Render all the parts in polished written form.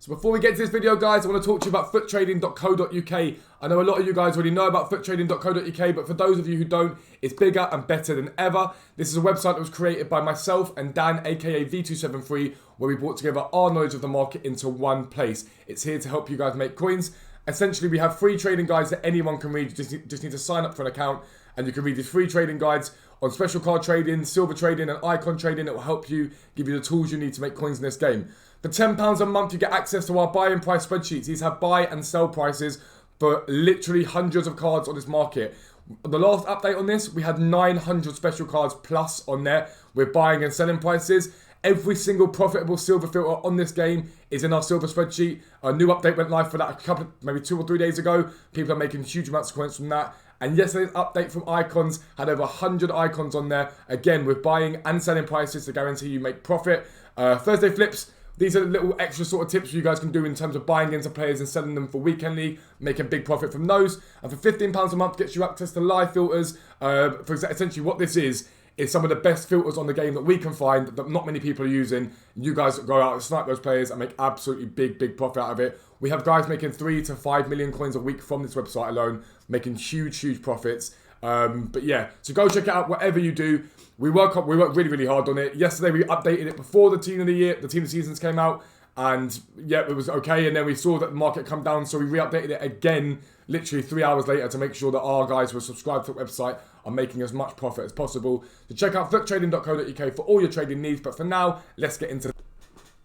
So before we get to this video, guys, I want to talk to you about foottrading.co.uk. I know a lot of you guys already know about foottrading.co.uk, but for those of you who don't, it's bigger and better than ever. This is a website that was created by myself and Dan, aka V273, where we brought together our knowledge of the market into one place. It's here to help you guys make coins. Essentially, we have free trading guides that anyone can read. You just need to sign up for an account, and you can read these free trading guides on special card trading, silver trading, and icon trading. It will help you, give you the tools you need to make coins in this game. For £10 a month, you get access to our buy and price spreadsheets. These have buy and sell prices for literally hundreds of cards on this market. The last update on this, we had 900 special cards plus on there with buying and selling prices. Every single profitable silver filter on this game is in our silver spreadsheet. A new update went live for that maybe 2 or 3 days ago. People are making huge amounts of coins from that. And yesterday's update from icons had over 100 icons on there, again with buying and selling prices to guarantee you make profit. Thursday flips. These are little extra sort of tips you guys can do in terms of buying into players and selling them for weekend league, making big profit from those. And for £15 a month, gets you access to live filters. For essentially what this is some of the best filters on the game that we can find that not many people are using. You guys go out and snipe those players and make absolutely big profit out of it. We have guys making 3 to 5 million coins a week from this website alone, making huge profits. But yeah, so go check it out whatever you do. We work really hard on it. Yesterday we updated it before the team of the seasons came out, and yeah, it was okay. And then we saw that the market come down, so we re-updated it again literally 3 hours later to make sure that our guys who are subscribed to the website are making as much profit as possible. So check out foottrading.co.uk for all your trading needs. But for now, let's get into it.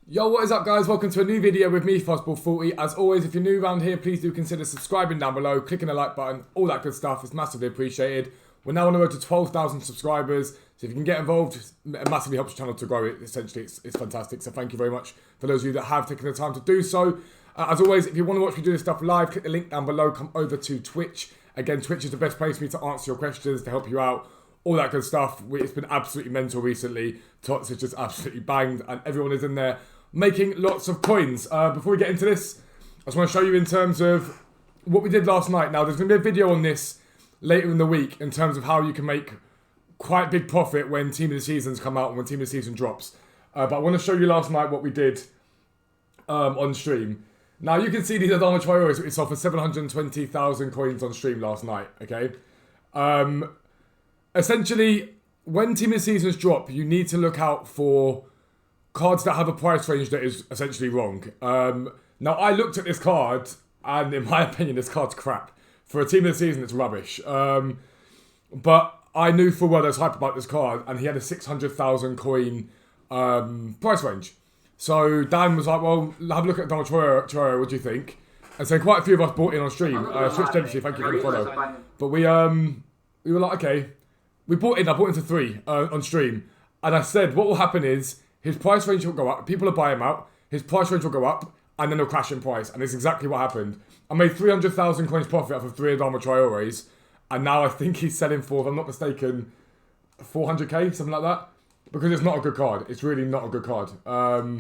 Yo, what is up, guys? Welcome to a new video with me, Fuzzball40. As always, if you're new around here, please do consider subscribing down below, clicking the like button, all that good stuff. It's massively appreciated. We're now on the road to 12,000 subscribers. So if you can get involved, it massively helps the channel to grow. Essentially, it's fantastic. So thank you very much for those of you that have taken the time to do so. As always, if you want to watch me do this stuff live, click the link down below. Come over to Twitch. Again, Twitch is the best place for me to answer your questions, to help you out. All that good stuff. It's been absolutely mental recently. TOTS is just absolutely banged, and everyone is in there making lots of coins. Before we get into this, I just want to show you in terms of what we did last night. Now, there's going to be a video on this later in the week in terms of how you can make quite big profit when Team of the Seasons come out and when Team of the Season drops. But I want to show you last night what we did on stream. Now, you can see these Adama Traores that we sold for 720,000 coins on stream last night, okay? Essentially, when Team of the Seasons drop, you need to look out for cards that have a price range that is essentially wrong. Now, I looked at this card, and in my opinion, this card's crap. For a Team of the Season, it's rubbish. But I knew full well there's hype about this card, and he had a 600,000 coin price range. So Dan was like, well, have a look at Donald Troyer, what do you think? And so quite a few of us bought in on stream. Switch Dempsey, thank you for the follow. But we were like, okay. I bought into 3 on stream. And I said, what will happen is, his price range will go up, people will buy him out, his price range will go up, and then he'll crash in price. And it's exactly what happened. I made 300,000 coins profit off of 3 Adama Traores. And now I think he's selling for, if I'm not mistaken, 400k, something like that. Because it's not a good card. It's really not a good card. But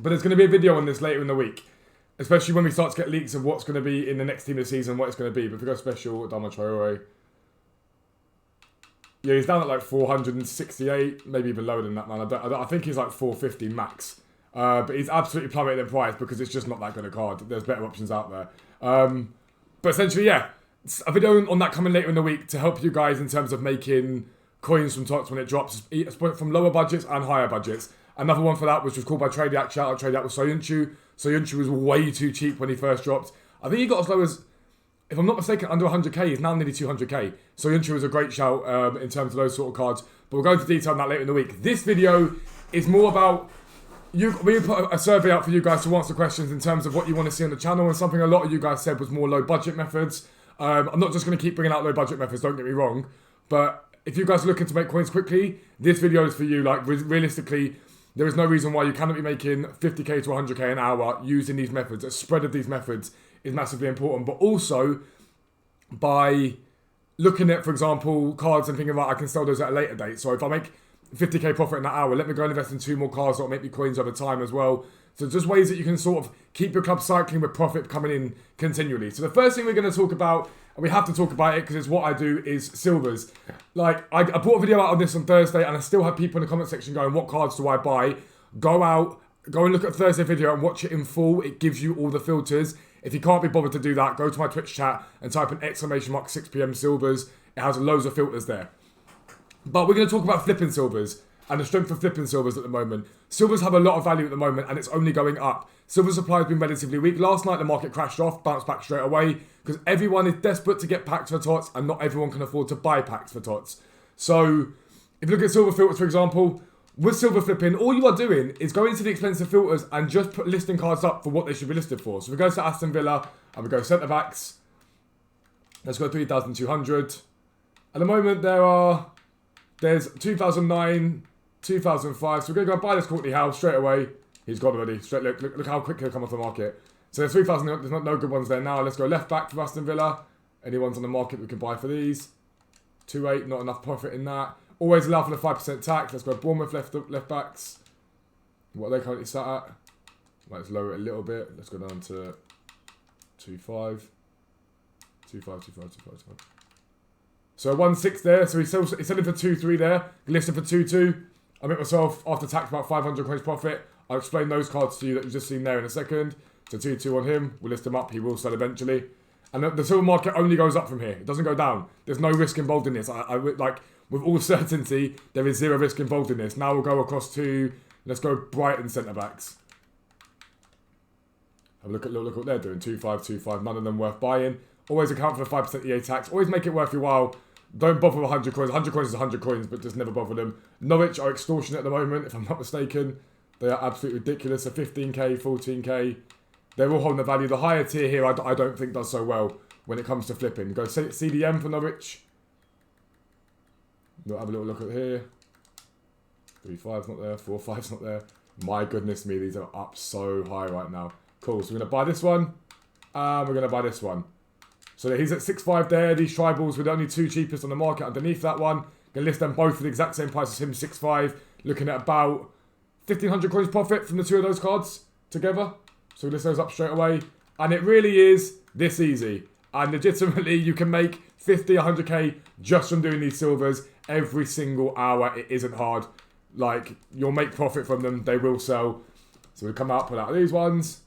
there's going to be a video on this later in the week. Especially when we start to get leaks of what's going to be in the next Team of the Season, what it's going to be. But if we go special, Adama Traore. Yeah, he's down at like 468, maybe even lower than that, man. I think he's like 450 max. But he's absolutely plummeted in price because it's just not that good a card. There's better options out there. But essentially, yeah. A video on that coming later in the week to help you guys in terms of making coins from TOTS when it drops, from lower budgets and higher budgets. Another one for that was just called by Tradeact. Shout out Tradeact with Soyuncu. Soyuncu was way too cheap when he first dropped. I think he got as low as, if I'm not mistaken, under 100k. He's now nearly 200k. Soyuncu was a great shout in terms of those sort of cards. But we'll go into detail on that later in the week. This video is more about, we put a survey out for you guys to answer questions in terms of what you want to see on the channel. And something a lot of you guys said was more low budget methods. I'm not just going to keep bringing out low budget methods, don't get me wrong. But if you guys are looking to make coins quickly, this video is for you. Like, realistically, there is no reason why you cannot be making 50k to 100k an hour using these methods. A spread of these methods is massively important. But also, by looking at, for example, cards and thinking about I can sell those at a later date. So if I make 50k profit in that hour, let me go and invest in 2 more cards that will make me coins over time as well. So just ways that you can sort of keep your club cycling with profit coming in continually. So the first thing we're going to talk about, and we have to talk about it because it's what I do, is silvers. Like, I put a video out on this on Thursday, and I still have people in the comment section going, what cards do I buy? Go out go and look at Thursday video and watch it in full. It gives you all the filters. If you can't be bothered to do that, go to my Twitch chat and type in !6 PM silvers. It has loads of filters there. But we're going to talk about flipping silvers and the strength of flipping silvers at the moment. Silvers have a lot of value at the moment and it's only going up. Silver supply has been relatively weak. Last night the market crashed off, bounced back straight away because everyone is desperate to get packs for TOTS and not everyone can afford to buy packs for TOTS. So if you look at silver filters, for example, with silver flipping, all you are doing is going to the expensive filters and just put listing cards up for what they should be listed for. So we go to Aston Villa and we go centre backs. Let's go 3,200. At the moment there's 2009, 2005. So we're going to go and buy this Courtney Howe straight away. He's gone already. Look how quickly they come off the market. So there's 3,000. There's no good ones there now. Let's go left back for Aston Villa. Anyone's on the market we can buy for these. 2.8, not enough profit in that. Always allow for the 5% tax. Let's go Bournemouth left backs. What are they currently sat at? Let's lower it a little bit. Let's go down to 2.5. 2.5. So 1.6 there. So he's selling for 2.3 there. Listed for 2.2. I make myself after tax about 500 coins profit. I'll explain those cards to you that you've just seen there in a second. So 2.2 on him. We'll list him up. He will sell eventually. And the silver market only goes up from here. It doesn't go down. There's no risk involved in this. Like with all certainty, there is zero risk involved in this. Now we'll go across to, let's go Brighton centre backs. Have a look at what they're doing. 2.5. None of them worth buying. Always account for the 5% EA tax. Always make it worth your while. Don't bother with 100 coins. 100 coins is 100 coins, but just never bother them. Norwich are extortionate at the moment, if I'm not mistaken. They are absolutely ridiculous. So 15k, 14k. They're all holding the value. The higher tier here, I don't think does so well when it comes to flipping. Go CDM for Norwich. Have a little look at here. 3.5's not there. 4.5's not there. My goodness me, these are up so high right now. Cool. So we're going to buy this one. And we're going to buy this one. So he's at 6.5 there. These tribals were the only two cheapest on the market underneath that one. Going to list them both for the exact same price as him, 6.5. Looking at about 1,500 coins profit from the two of those cards together. So we list those up straight away. And it really is this easy. And legitimately, you can make 50, 100k just from doing these silvers every single hour. It isn't hard. Like, you'll make profit from them. They will sell. So we come out, pull out these ones.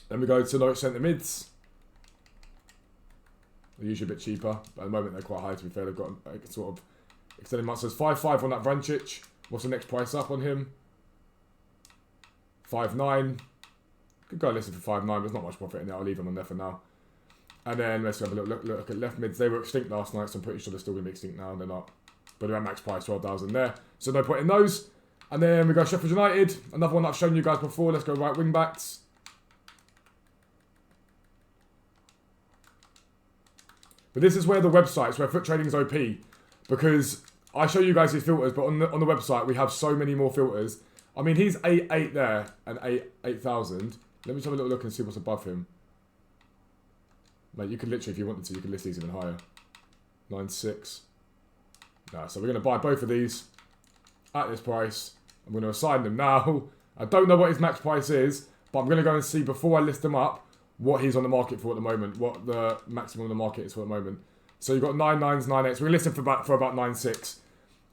Then we go to Norwich centre mids. They're usually a bit cheaper, but at the moment they're quite high, to be fair. They've got sort of extended months. So it's 5.5 on that Vrancic. What's the next price up on him? 5.9. Could go listen for 5.9, but there's not much profit in there. I'll leave them on there for now. And then let's have a look at left mids. They were extinct last night, so I'm pretty sure they're still going to be extinct now, and they're not. But they're at max price, 12,000 there. So no point in those. And then we go Sheffield United. Another one that I've shown you guys before. Let's go right wing backs. But this is where the websites, where foot trading is OP. Because I show you guys these filters, but on the website we have so many more filters. I mean, he's 8.8 there and 8,000. Let me just have a little look and see what's above him. Mate, you can literally, if you wanted to, you can list these even higher. 9.6. Nah, so we're going to buy both of these at this price. I'm going to assign them now. I don't know what his max price is, but I'm going to go and see before I list them up what he's on the market for at the moment, what the maximum on the market is for at the moment. So you've got 9.9s, 9.8s. We're going to list them for about 9.6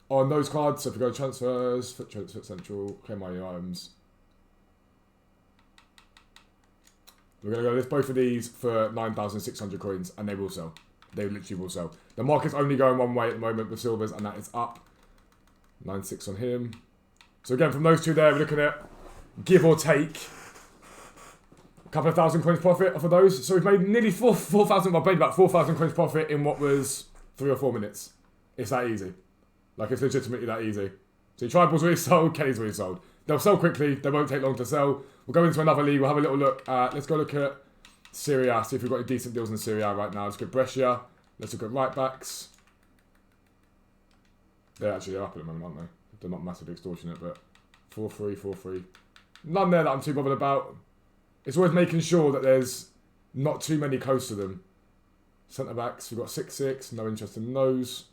on those cards. So if we go transfers, foot central, claim my items. We're going to go list both of these for 9,600 coins, and they will sell. They literally will sell. The market's only going one way at the moment with silvers, and that is up. 9.6 on him. So again, from those two there, we're looking at, give or take, a couple of thousand coins profit off of those. So we've made nearly 4,000, I've made about 4,000 coins profit in what was 3 or 4 minutes. It's that easy. Like, it's legitimately that easy. So Tribal's already sold, Kelly's already sold. They'll sell quickly, they won't take long to sell. We'll go into another league, we'll have a little look at, let's go look at Serie A, see if we've got any decent deals in Serie A right now. Let's go Brescia, let's look at right backs. They're actually up at the moment, aren't they? They're not massively extortionate, but 4-3, 4-3. None there that I'm too bothered about. It's always making sure that there's not too many close to them. Centre backs, we've got 6-6, no interest in those.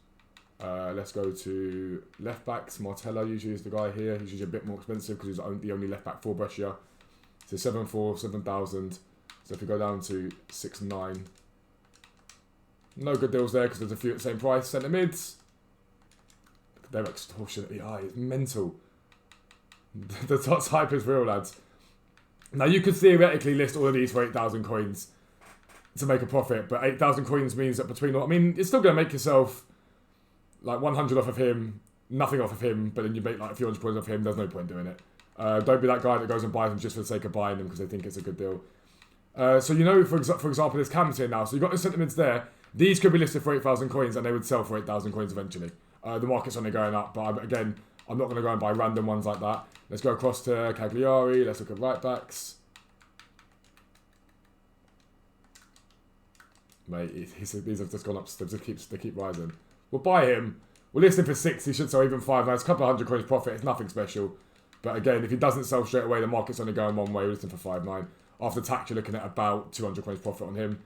Let's go to left backs. Martella usually is the guy here. He's usually a bit more expensive because he's the only left back for Brescia. So 7.4, 7,000. So if we go down to 6.9, no good deals there because there's a few at the same price. Centre mids, they're extortionately high. It's mental. The TOTS hype is real, lads. Now, you could theoretically list all of these for 8,000 coins to make a profit, but 8,000 coins means that between... I mean, it's still going to make yourself like 100 off of him, nothing off of him, but then you make like a few hundred coins off him. There's no point doing it. Don't be that guy that goes and buys them just for the sake of buying them because they think it's a good deal. So you know, for example, there's cams here now. So you've got the sentiments there. These could be listed for 8,000 coins and they would sell for 8,000 coins eventually. The market's only going up, but again, I'm not going to go and buy random ones like that. Let's go across to Cagliari. Let's look at right backs. Mate, these have just gone up. They keep rising. We'll buy him. We'll list him for 6. He should sell even 5. Now, it's a couple of hundred coins profit. It's nothing special. But again, if he doesn't sell straight away, the market's only going one way. We're listing for 5.9. After tax, you're looking at about 200 coins profit on him.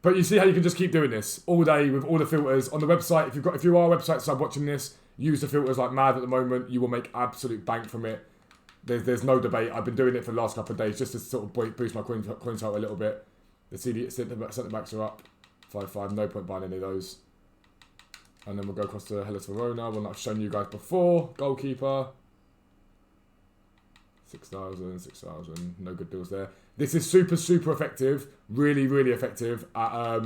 But you see how you can just keep doing this all day with all the filters on the website. If you are a website sub watching this, use the filters like mad at the moment. You will make absolute bank from it. There's no debate. I've been doing it for the last couple of days just to sort of boost my coin total a little bit. The centre backs are up 5.5. No point buying any of those. And then we'll go across to Hellas Verona, one that I've shown you guys before. Goalkeeper. 6,000. No good deals there. This is super effective. Really effective at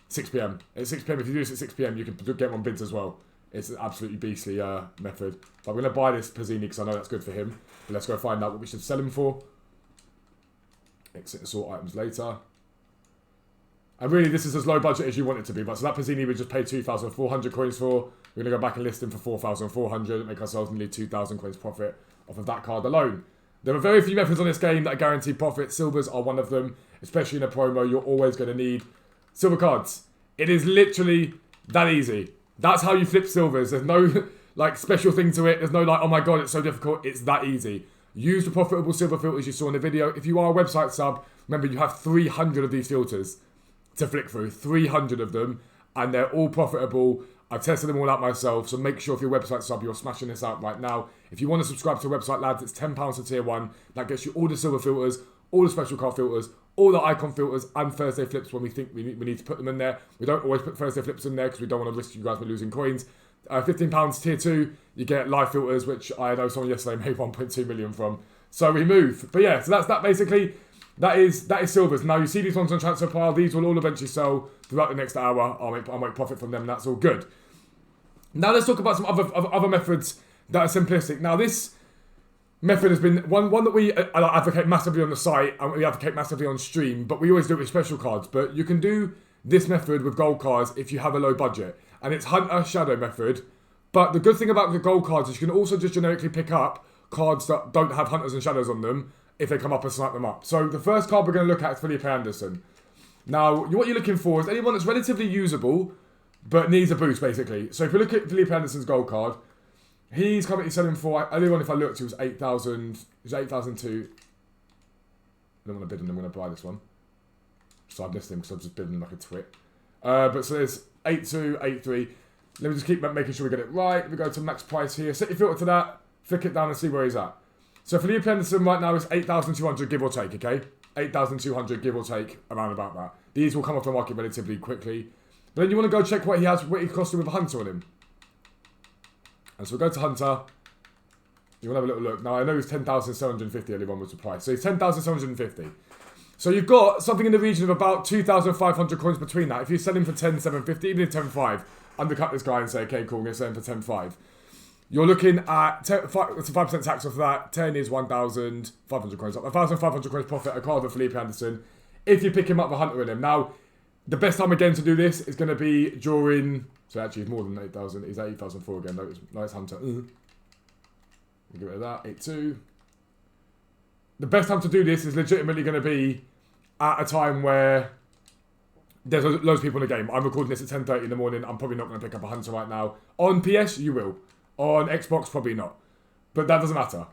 6 p.m. At 6 p.m, if you do this at 6 p.m, you can get on bids as well. It's an absolutely beastly method. But I'm going to buy this Pizzini because I know that's good for him. But let's go find out what we should sell him for. Exit and sort items later. And really, this is as low budget as you want it to be. But so that Pizzini we just paid 2,400 coins for. We're going to go back and list him for 4,400. Make ourselves nearly 2,000 coins profit off of that card alone. There are very few methods on this game that are guaranteed profit. Silvers are one of them. Especially in a promo, you're always going to need silver cards. It is literally that easy. That's how you flip silvers. There's no like special thing to it. There's no like, oh my god, it's so difficult. It's that easy. Use the profitable silver filters you saw in the video. If you are a website sub, remember you have 300 of these filters to flick through. 300 of them. And they're all profitable. I've tested them all out myself. So make sure if you're a website sub, you're smashing this out right now. If you want to subscribe to a website, lads, it's £10 for tier 1. That gets you all the silver filters, all the special card filters, all the icon filters, and Thursday flips when we think we need to put them in there. We don't always put Thursday flips in there because we don't want to risk you guys with losing coins. £15 tier 2, you get live filters, which I know someone yesterday made 1.2 million from. So we move. But yeah, so that's that basically. That is silvers. Now you see these ones on transfer pile. These will all eventually sell throughout the next hour. I'll make profit from them. That's all good. Now let's talk about some other methods that are simplistic. Now this method has been one that we advocate massively on the site and we advocate massively on stream, but we always do it with special cards. But you can do this method with gold cards if you have a low budget. And it's Hunter Shadow method. But the good thing about the gold cards is you can also just generically pick up cards that don't have Hunters and Shadows on them if they come up and snipe them up. So the first card we're going to look at is Felipe Anderson. Now, what you're looking for is anyone that's relatively usable, but needs a boost, basically. So if you look at Felipe Anderson's gold card, he's currently selling for, earlier on if I looked, it was 8,000, it was 8,002. I don't want to bid on him, I'm going to buy this one. So I've missed him because I've just bid him like a twit. But so there's 8.2, 8.3. Let me just keep making sure we get it right. We go to max price here. Set your filter to that, flick it down and see where he's at. So Felipe Anderson right now is 8,200 give or take, okay? 8,200 give or take, around about that. These will come off the market relatively quickly. But then you want to go check what he has, what he costed with a Hunter on him. And so we'll go to Hunter. You want to have a little look. Now I know it's 10,750 earlier on was the price. So it's 10,750. So you've got something in the region of about 2,500 coins between that. If you're selling for 10,750, even if 10.5, undercut this guy and say, okay, cool, we're selling for 10.5. You're looking at 5% tax off that. 10 is 1,500 coins. 1,500 coins profit, a card of Felipe Anderson. If you pick him up, the Hunter in him. Now, the best time again to do this is going to be during... So actually, it's more than 8,000. It's 8,004 again. No, it's Hunter. We'll get rid of that. 8.2. The best time to do this is legitimately going to be at a time where there's loads of people in the game. I'm recording this at 10:30 in the morning. I'm probably not going to pick up a Hunter right now. On PS, you will. On Xbox, probably not. But that doesn't matter.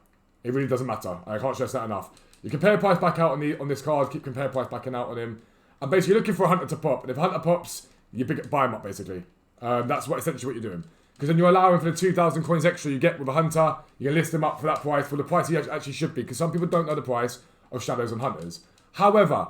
It really doesn't matter. I can't stress that enough. You compare price back out on this card. Keep compare price backing out on him. And basically looking for a Hunter to pop. And if a Hunter pops, you buy him up, basically. That's essentially what you're doing. Because then you're allowing for the 2,000 coins extra you get with a Hunter. You can list them up for that price, for the price he actually should be. Because some people don't know the price of Shadows and Hunters. However,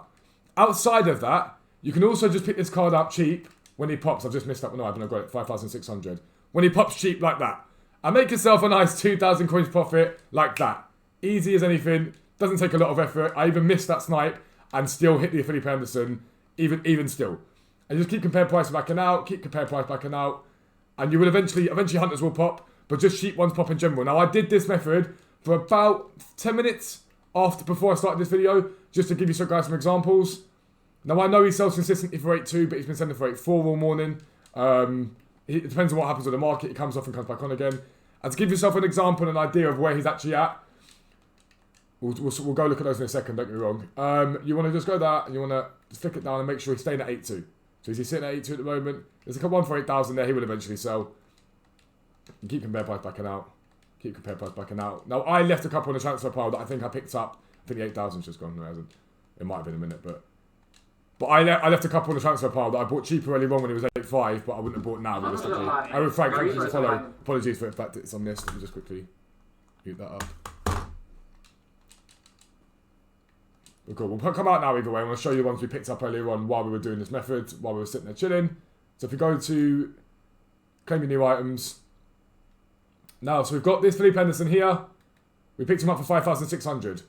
outside of that, you can also just pick this card up cheap when he pops. I've just missed that one. No, I've got it. 5,600. When he pops cheap like that. and make yourself a nice 2,000 coins profit like that. Easy as anything. Doesn't take a lot of effort. I even missed that snipe and still hit the Philip Anderson, even still. And just keep compare price backing out, keep compare price backing out, and you will eventually hunters will pop, but just cheap ones pop in general. Now I did this method for about 10 minutes before I started this video, just to give you some guys some examples. Now I know he sells consistently for 8.2, but he's been selling for 8.4 all morning. It depends on what happens with the market. He comes off and comes back on again. And to give yourself an example and an idea of where he's actually at, we'll go look at those in a second, don't get me wrong. You want to just go that, and you want to just flick it down and make sure he's staying at 8.2. So is he sitting at 8.2 at the moment? There's a one for 8,000 there, he will eventually sell. And keep compare price backing out. Keep compare price backing out. Now, I left a couple on the transfer pile that I think I picked up. I think the 8,000's just gone. No, it hasn't. It might have been a minute, but I left a couple on the transfer pile that I bought cheaper earlier on when it was 8.5, but I wouldn't have bought now, realistically. Oh, Frank, thank you for the follow. Apologies for the fact that it's on this. Let me just quickly mute that up. Cool. We'll come out now either way. I want to show you the ones we picked up earlier on while we were doing this method, while we were sitting there chilling. So if we go to claim your new items. Now, so we've got this Philip Anderson here. We picked him up for 5,600.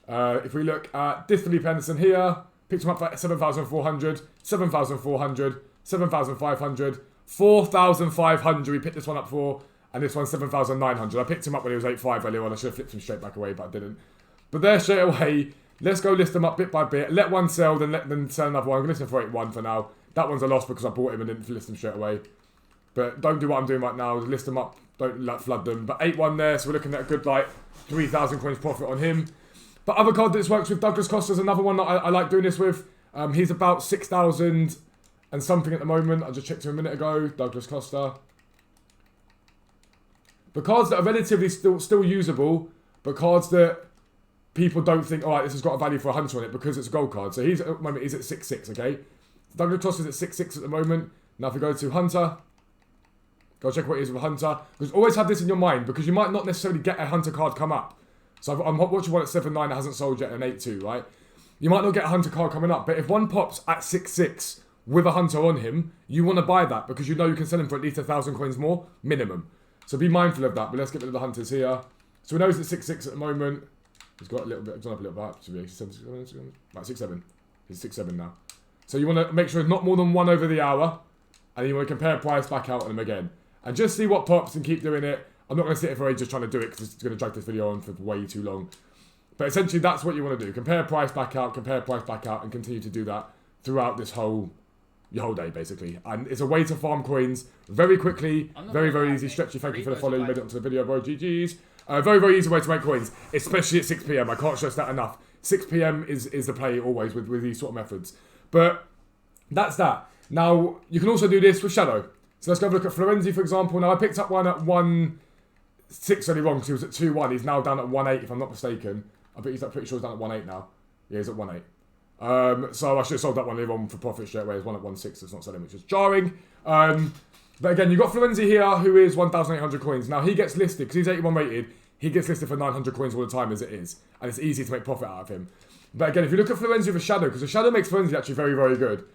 If we look at this Philip Anderson here, picked him up for 7,400, 7,400, 7,500, 4,500 we picked this one up for, and this one's 7,900. I picked him up when he was 8.5 earlier on. I should have flipped him straight back away, but I didn't. But there straight away, let's go list them up bit by bit. Let one sell, then let them sell another one. I'm going to list him for 8.1 for now. That one's a loss because I bought him and didn't list them straight away. But don't do what I'm doing right now. List them up. Don't flood them. But 8.1 there, so we're looking at a good, 3,000 coins profit on him. But other card that this works with, Douglas Costa's another one that I like doing this with. He's about 6,000 and something at the moment. I just checked him a minute ago. Douglas Costa. The cards that are relatively still usable, but cards that people don't think, alright, this has got a value for a hunter on it because it's a gold card. So at the moment he's at 6.6, okay? Douglas Costa's at 6.6 at the moment. Now if we go to Hunter, go check what it is with a Hunter. Because always have this in your mind, because you might not necessarily get a Hunter card come up. So I'm watching one at 7.9 that hasn't sold yet, an 8.2, right? You might not get a Hunter card coming up, but if one pops at 6.6 with a Hunter on him, you want to buy that because you know you can sell him for at least 1,000 coins more, minimum. So be mindful of that, but let's get rid of the Hunters here. So we know he's at 6.6 at the moment. He's got a little bit, he's gone up a little bit, actually. 6.7. He's 6.7 now. So you want to make sure it's not more than one over the hour, and you want to compare price back out on him again. And just see what pops and keep doing it. I'm not going to sit here for ages trying to do it because it's going to drag this video on for way too long. But essentially, that's what you want to do. Compare price back out, and continue to do that throughout this your whole day, basically. And it's a way to farm coins very quickly, very easy. Stretchy, thank you for the follow. You made it onto the video, bro. GG's. Very easy way to make coins, especially at 6 PM. I can't stress that enough. 6 PM is the play always with these sort of methods. But that's that. Now, you can also do this with Shadow. So let's go have a look at Florenzi, for example. Now, I picked up one at 1.6 early on because he was at 2.1. He's now down at 1.8, if I'm not mistaken. I'm pretty sure he's down at 1.8 now. Yeah, he's at 1.8. So I should have sold that one earlier on for profit straight away. There's one at 1.6 that's not selling, which is jarring. But again, you've got Florenzi here, who is 1,800 coins. Now, he gets listed, because he's 81 rated, he gets listed for 900 coins all the time as it is. And it's easy to make profit out of him. But again, if you look at Florenzi with a Shadow, because the Shadow makes Florenzi actually very good.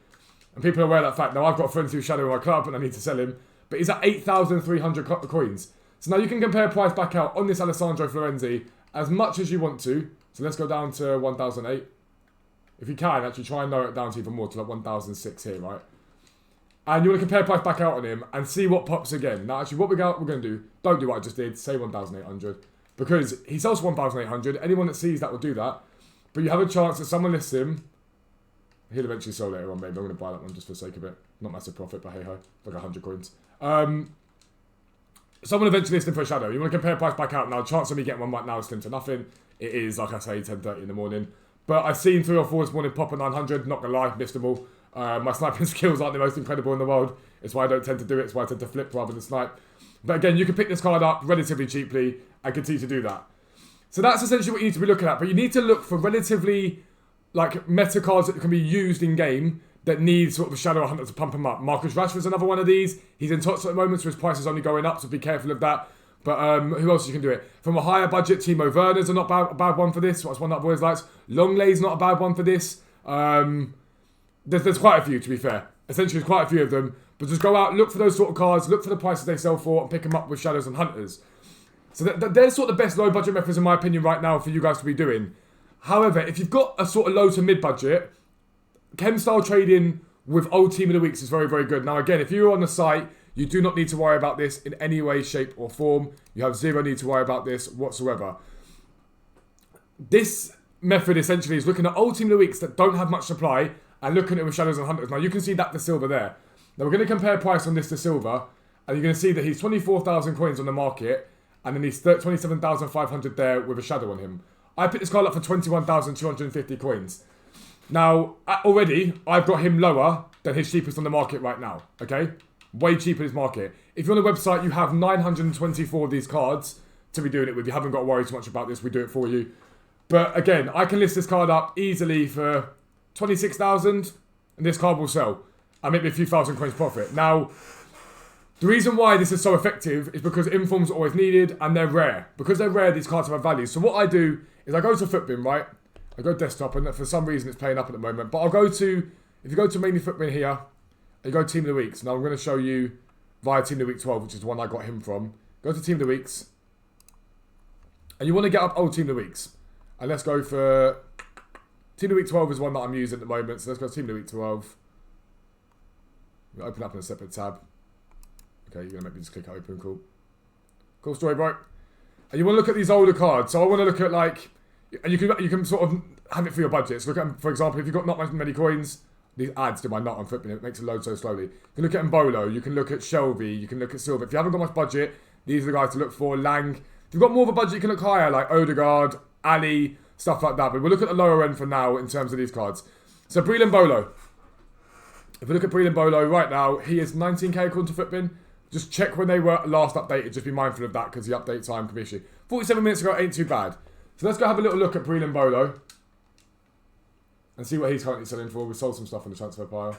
And people are aware of that fact. Now, I've got Florenzi with Shadow in my club, and I need to sell him. But he's at 8,300 coins. So now you can compare price back out on this Alessandro Florenzi as much as you want to. So let's go down to 1,008. If you can, actually try and narrow it down to even more, to like 1,006 here, right? And you want to compare price back out on him and see what pops again. Now, actually, what we're going to do, don't do what I just did, say 1,800. Because he sells 1,800. Anyone that sees that will do that. But you have a chance that someone lists him. He'll eventually sell later on, maybe. I'm going to buy that one just for the sake of it. Not massive profit, but hey-ho. Like 100 coins. Someone eventually lists him for a Shadow. You want to compare price back out. Now, the chance of me getting one right now is slim to nothing. It is, like I say, 10:30 in the morning. But I've seen 3 or 4 this morning pop at 900. Not going to lie, missed them all. My sniping skills aren't the most incredible in the world. It's why I don't tend to do it. It's why I tend to flip rather than snipe. But again, you can pick this card up relatively cheaply and continue to do that. So that's essentially what you need to be looking at. But you need to look for relatively meta cards that can be used in game that need sort of a Shadow Hunter to pump them up. Marcus Rashford's another one of these. He's in TOTS at the moment, so his price is only going up, so be careful of that. But who else you can do it? From a higher budget, Timo Werner's a not bad one for this. That's one that I've always liked. Longlay's not a bad one for this. There's quite a few, to be fair. Essentially, there's quite a few of them. But just go out, look for those sort of cards, look for the prices they sell for, and pick them up with Shadows and Hunters. So they're sort of the best low budget methods in my opinion right now for you guys to be doing. However, if you've got a sort of low to mid budget, chem style trading with old team of the weeks is very, very good. Now again, if you're on the site, you do not need to worry about this in any way, shape or form. You have zero need to worry about this whatsoever. This method essentially is looking at old team of the weeks that don't have much supply and looking at it with Shadows and Hunters. Now you can see that to silver there. Now we're going to compare price on this to silver, and you're going to see that he's 24,000 coins on the market, and then he's 27,500 there with a shadow on him. I picked this card up for 21,250 coins. Now, already, I've got him lower than his cheapest on the market right now, okay? Way cheaper in his market. If you're on the website, you have 924 of these cards to be doing it with. You haven't got to worry too much about this. We do it for you. But again, I can list this card up easily for 26,000, and this card will sell. I make me a few thousand coins profit. Now, the reason why this is so effective is because informs are always needed and they're rare. Because they're rare, these cards have value. So what I do is I go to Footbin, right? I go desktop, and for some reason it's playing up at the moment. But I'll go to, if you go to mainly Footbin here, and you go Team of the Weeks. Now I'm going to show you via Team of the Week 12, which is the one I got him from. Go to Team of the Weeks. And you want to get up old Team of the Weeks. And let's go for, Team of the Week 12 is one that I'm using at the moment. So let's go to Team of the Week 12. We'll open up in a separate tab. Okay, you're going to make me just click open, cool. Cool story, bro. And you want to look at these older cards. So I want to look at like, and you can sort of have it for your budget. So look at, for example, if you've got not many coins, these ads do my nut on Footbin, it makes it load so slowly. You can look at Mbolo, you can look at Shelby, you can look at Silver. If you haven't got much budget, these are the guys to look for. Lang. If you've got more of a budget, you can look higher, like Odegaard, Ali, stuff like that. But we'll look at the lower end for now in terms of these cards. So Breel Mbolo. If we look at Breel Mbolo right now, he is 19k according to Footbin. Just check when they were last updated. Just be mindful of that because the update time can be issue. 47 minutes ago ain't too bad. So let's go have a little look at Breel Mbolo and see what he's currently selling for. We sold some stuff on the transfer pile.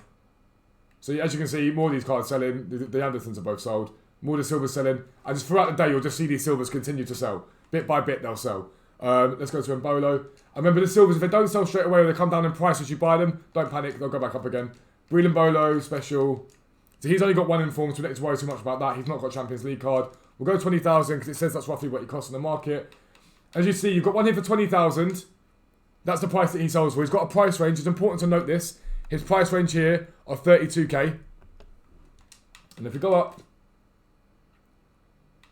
So as you can see, more of these cards selling. The Andersons are both sold. More of the silvers selling. And just throughout the day, you'll just see these silvers continue to sell. Bit by bit, they'll sell. Let's go to Mbolo. And remember, the silvers, if they don't sell straight away or they come down in price as you buy them, don't panic. They'll go back up again. Breel Mbolo, special. So he's only got one inform, so we don't need to worry too much about that. He's not got a Champions League card. We'll go 20,000 because it says that's roughly what he costs in the market. As you see, you've got one here for 20,000. That's the price that he sells for. He's got a price range. It's important to note this. His price range here of 32k. And if we go up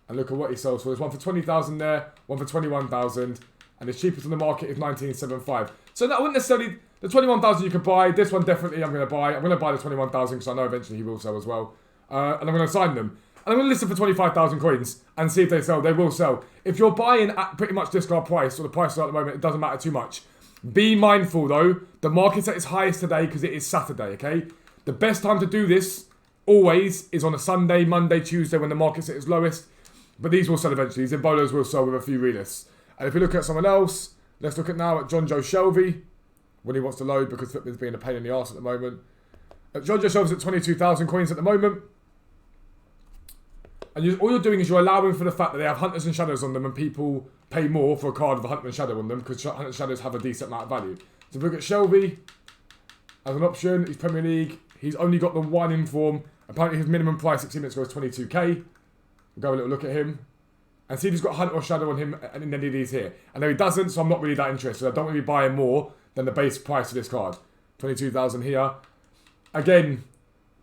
and look at what he sells for, there's one for 20,000 there, one for 21,000, and his cheapest on the market is 1975. So that wouldn't necessarily, the 21,000 you could buy. This one definitely I'm going to buy. I'm going to buy the 21,000 because I know eventually he will sell as well. And I'm going to sign them. And I'm going to list them for 25,000 coins and see if they sell. They will sell. If you're buying at pretty much discard price, or the price at the moment, it doesn't matter too much. Be mindful though, the market's at its highest today because it is Saturday, okay? The best time to do this, always, is on a Sunday, Monday, Tuesday when the market's at its lowest. But these will sell eventually. These Embolos will sell with a few relists. And if we look at someone else, let's look at now at John Joe Shelby when he wants to load because Footbin's being a pain in the arse at the moment. John Joe Shelby's at 22,000 coins at the moment. And all you're doing is you're allowing for the fact that they have Hunters and Shadows on them and people pay more for a card with a Hunter and Shadow on them because Hunter and Shadows have a decent amount of value. So if we look at Shelby as an option, he's Premier League. He's only got the one inform. Apparently his minimum price 16 minutes ago is 22k. We'll go have a little look at him and see if he's got Hunter or Shadow on him and in any of these here. And no, he doesn't, so I'm not really that interested. I don't want to be buying more than the base price of this card. 22,000 here. Again,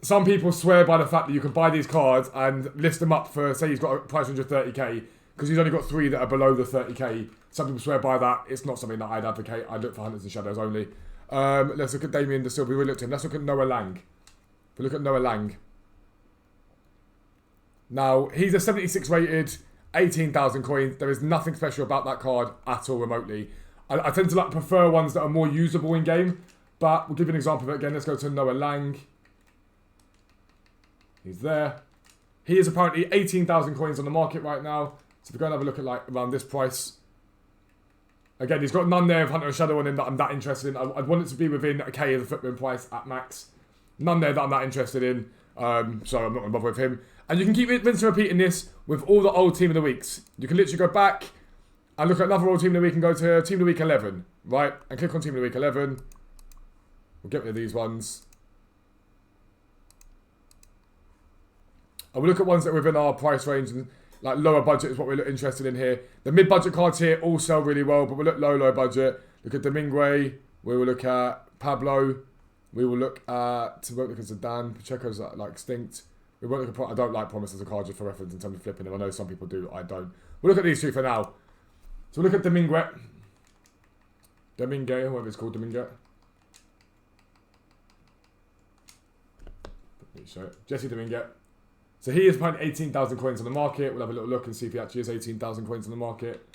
some people swear by the fact that you can buy these cards and list them up for, say he's got a price range of 30k, because he's only got 3 that are below the 30k. Some people swear by that. It's not something that I'd advocate. I'd look for Hunters and Shadows only. Let's look at Damien De Silva. We looked at him. Let's look at Noah Lang. If we look at Noah Lang. Now, he's a 76 rated, 18,000 coins. There is nothing special about that card at all remotely. I tend to prefer ones that are more usable in game, but we'll give you an example of it again. Let's go to Noah Lang. He's there. He is apparently 18,000 coins on the market right now. So if we go and have a look at around this price. Again, he's got none there of Hunter and Shadow on him that I'm that interested in. I'd want it to be within a K of the Footbin price at max. None there that I'm that interested in. So I'm not going to bother with him. And you can keep rinsing and repeating this with all the old Team of the Weeks. You can literally go back and look at another old Team of the Week and go to Team of the Week 11. Right? And click on Team of the Week 11. We'll get rid of these ones. And we'll look at ones that are within our price range, and like lower budget is what we're interested in here. The mid-budget cards here all sell really well, but we'll look low budget. Look at Domingue. We will look at Pablo. We will look at, we won't look at Zidane. Pacheco's like extinct. We won't look at, I don't like Promise as a card just for reference in terms of flipping them. I know some people do, I don't. We'll look at these two for now. So we'll look at Domingue, whatever it's called, Domingue. Jesse Domingue. So he is paying 18,000 coins on the market. We'll have a little look and see if he actually is 18,000 coins on the market.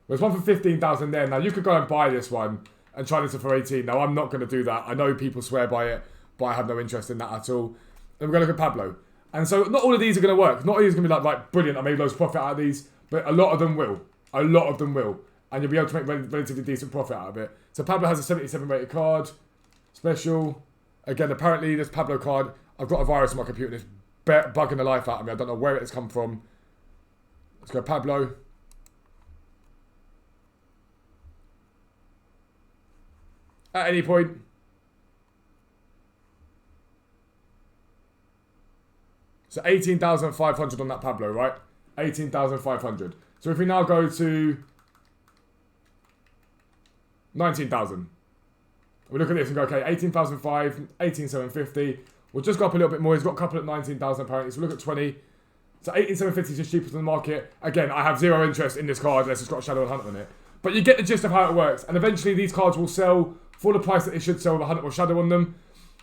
There's one for 15,000 there. Now you could go and buy this one and try this for 18. Now I'm not going to do that. I know people swear by it, but I have no interest in that at all. And we're going to look at Pablo. And so not all of these are going to work. Not all of these are going to be like brilliant, I made loads of profit out of these, but a lot of them will. A lot of them will. And you'll be able to make relatively decent profit out of it. So Pablo has a 77 rated card. Special. Again, apparently this Pablo card, I've got a virus on my computer and it's bugging the life out of me. I don't know where it has come from. Let's go Pablo. At any point. So 18,500 on that Pablo, right? 18,500. So if we now go to 19,000. We look at this and go, okay, 18,500, 18,750. We'll just go up a little bit more. He's got a couple at 19,000 apparently. So we look at 20. So 18,750 is just cheapest in the market. Again, I have zero interest in this card unless it's got a Shadow and Hunt on it. But you get the gist of how it works. And eventually these cards will sell for the price that they should sell with a Hunt or Shadow on them.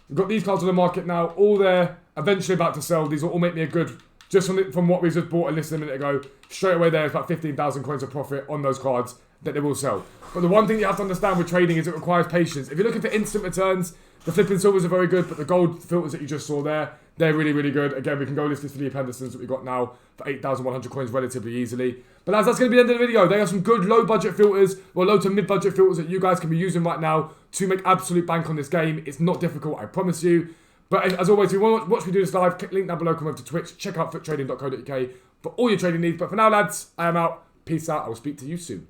We've got these cards on the market now. All they're eventually about to sell. These will all make me a good, just from what we just bought and listed a minute ago. Straight away there is about 15,000 coins of profit on those cards that they will sell. But the one thing you have to understand with trading is it requires patience. If you're looking for instant returns, the flipping silvers are very good, but the gold filters that you just saw there, they're really, really good. Again, we can go list this for the Hendersons that we've got now for 8,100 coins relatively easily. But as that's going to be the end of the video. They have some good low budget filters, or low to mid budget filters that you guys can be using right now to make absolute bank on this game. It's not difficult, I promise you. But as always, if you want to watch me do this live, click link down below, come over to Twitch, check out footrading.co.uk for all your trading needs. But for now, lads, I am out. Peace out. I will speak to you soon.